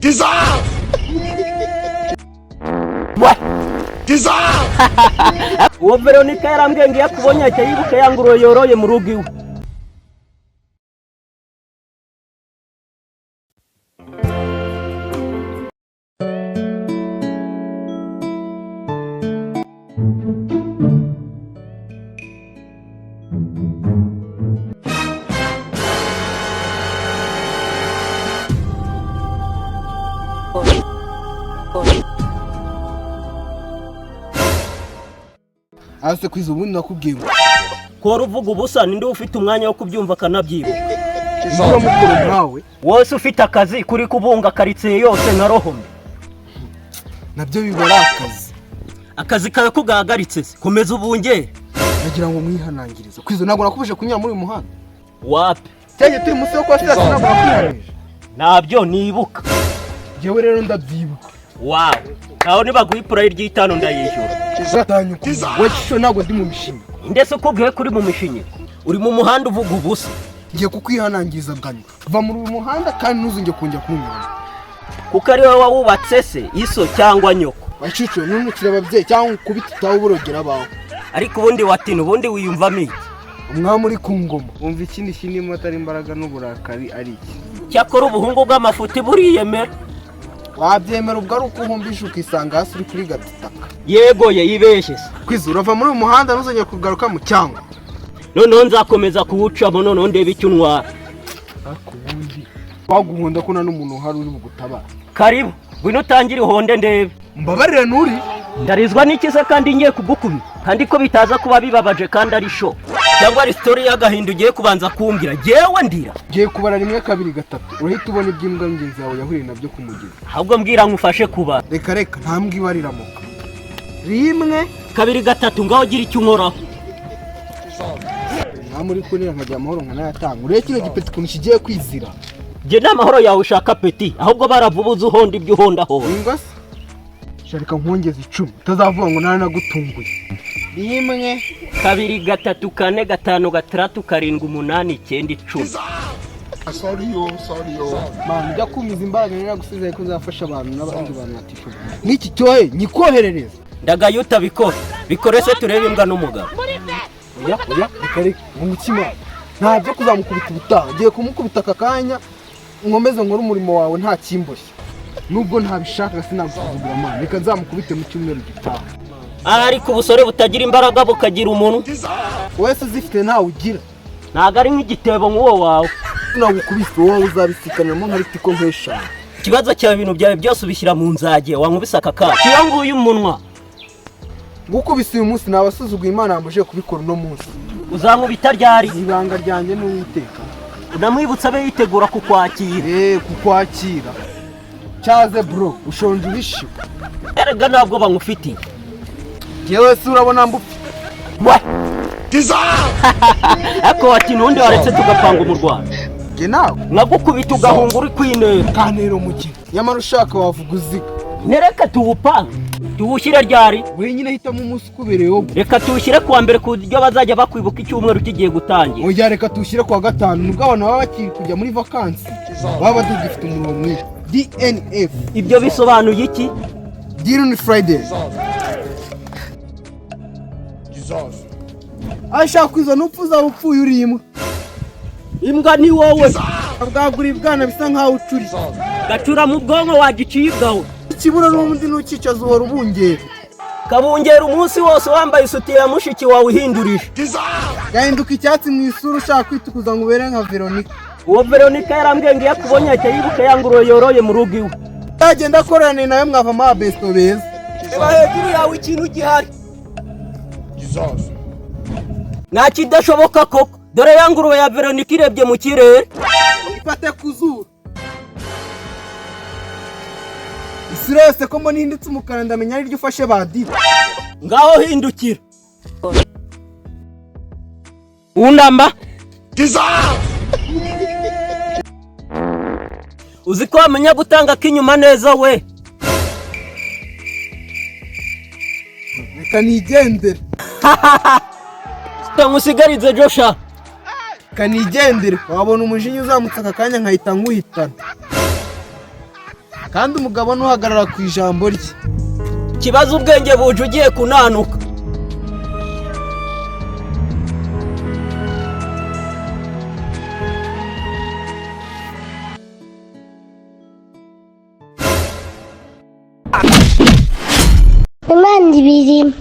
Dissolve! What? Dissolve! Uwo Veronica yarambwiye ngo yakubonye ahita yibuka ya ngururo yoroye mu rugo iwe. Ase kwiza ubundi nakubwiye ko ruvuga ubusa ninde ufite umwanya wo kubyumva kanabyibuka. Izura mukuru nkawe Wose ufite akazi kuri kubunga karitsiye yose na rohombe. Nabyo bibara Akazi kawe kugahagaritse komeza ubungere. nagira ngo mwihanangiriza kwiza ntabwo nakubuje kunyura muri uyu muhanda Wapi? cyane turi musi yo kwa sitasi ntabwo nakwihanije Nabyo nibuka. jewe rero ndabyibuka Wow. Naho nibaguha ipura y'itanu ndayishyura. zatanyuka we cyo ntabwo ndi mu mishinga Ndetse ukubwiye kuri mu mishinyi. Uri mu muhanda uvuga ubusa. ngiye kukwihanangiriza bwanyu va muri uyu muhanda kandi ntuzongere kongera kunyura Kuko ari wowe wawubatse se iso cyangwa nyoko. bacico nunukira ababyeyi cyangwa kubita utaho uburogera bawe Ariko ubundi watina ubundi wiyumvamo iki? umwami uri ku ngoma wumva ikindi kinimo atari imbaraga n'uburakari ari iki Cyakora ubuhungu bw'amafuti buriyemera. wabyemera ubwo ari uko uhumbisha ukisanga hasi uri kuri gataka Yego ye yibeshye se. kwiza urava muri uyu muhanda ntuzongere kugaruka mu cyangwa Noneho nzakomeza kuwucamo noneho ndebe icyo untwara. ariko ubundi waguhunda ko nta n'umuntu uhari uri bugutabara Karibu, ngwino utangire uhonde ndebe. mbabarira nuri Ndarizwa n'iki se kandi ngiye kugukubita? Kandi ko bitaza kuba bibabaje kandi ari show. Cyangwa ari story y'agahinda ugiye kubanza kumbwira. Jewe ndira. ngiye kubara rimwe kabiri gatatu urahita ubona iby'imbwa ngenzi yawe yahuriye nabyo ku mugezi Ahubwo mbwira nkufashe kubara. reka nta mbwa ibariramuka rimwe Kabiri gatatu ngaho gira icyo unkoraho. nta muri kurira nkajya amahoro nkanayatanga urebe kino gipeti ukuntu kigiye kwizira Jye n'amahoro yawe ushaka peti. Ahubwo baravubuza uhonda ibyo uhonda ho. imbwa se sharika nkongeza 10 utazavuga ngo naranagutunguye rimwe Kabiri gatatu kane gatanu gatandatu karindwi umunani icyenda icumi. Sorry yo. man njya kumiza imbaraga naragusize ko uzafasha abantu n'abandi bantu batishoboye n'iki cyohe nyikoherereza Ndagaye utabikora. Bikore se turebe imbwa n'umugabo. oya reka umutima ntabyo kuzamukubita ubutaha ngiye kumukubita aka kanya nkomeze nkore umurimo wawe nta kimboshye nubwo ntabishaka sinagusuzugura man reka nzamukubite mu cyumweru gitaha Ariko ubusore butagira imbaraga bukagira umuntu. wese zifite ntawe ugira Ntago ari nk'igitebo nk'uwo wawe. nagukubise wowe uzabisikaniramo nka ritiko nk'eshanu Ikibazo cyawe ibintu byawe byose ubishyira mu nzage wankubise aka kana. Kiyo nguyu umunwa. gukubise uyu munsi nabasuzuguye Imana yambuje kubikora uno munsi Uzankubita ryari? ibanga ryanjye n'uwiteka Unamwibutsa abe yitegura kukwakira. kukwakira cyaze bro ushonje uhishe Erega ntabwo bamufitiye. yewe se urabona mbufite Dissolve! Ariko wati nundi waretse tugapanga umurwana. nge nawe Nkagukubita ugahunga uri kwinera. kanero mukino nyamara ushaka wavuga uziga Nereka tuwupange. Tuwushyire ryari? wenyine hitamo umunsi ukubereyeho Reka tuwushyire kuwa mbere ku buryo bazajya bakwibuka icyumweru kigiye gutangira. oya reka tuwushyire kuwa gatanu nubwo abantu baba bakiri kujya muri vakansi baba badugifite umurongo mwiza DNF Ibyo bisobanuye iki? Dear Friday Dissolve. ashaka kwiza n'upfu uzaba upfuye uri imwe Imbwa ni wowe. bwagura ibwana bisa nkaho ucuri Gacura mu bwonko wagicibwaho. ikibura n'ubundi ntukicaza uhora ubungera Kabungera umunsi wose wambaye isutiye ya mushiki wawe uhindurije. Dissolve! gahinduka icyatsi mu isura ushaka kwitukuza ngo ubere nka Veronica Uwo Veronica yarambwiye ngo yakubonye ahita yibuka ya ngururo yoroye mu rugo iwe. agenda akorana nawe mwavamo abesto beza Reba hejuru yawe ikintu gihari. Dissolve. Nta kidashoboka koko. Dore ya ngurube ya Veronica irebye mu kirere. ifate ku zuru isura yose ko mbona ihindutse umukara ndamenya ari ryo ufashe badira Ngaho hindukira. Unamba. Dissolve! Uzi ko wamenya gutanga k'inyuma neza we. reka nigendere Tamusigarize Josha. kanigendere wabona umujinya uzamutse aka kanya nkahita nkuhitana kandi umugabo ntuhagarara ku ijambo rye. kibazo ubwenge buje ugiye kunanuka. Imana ibirimo.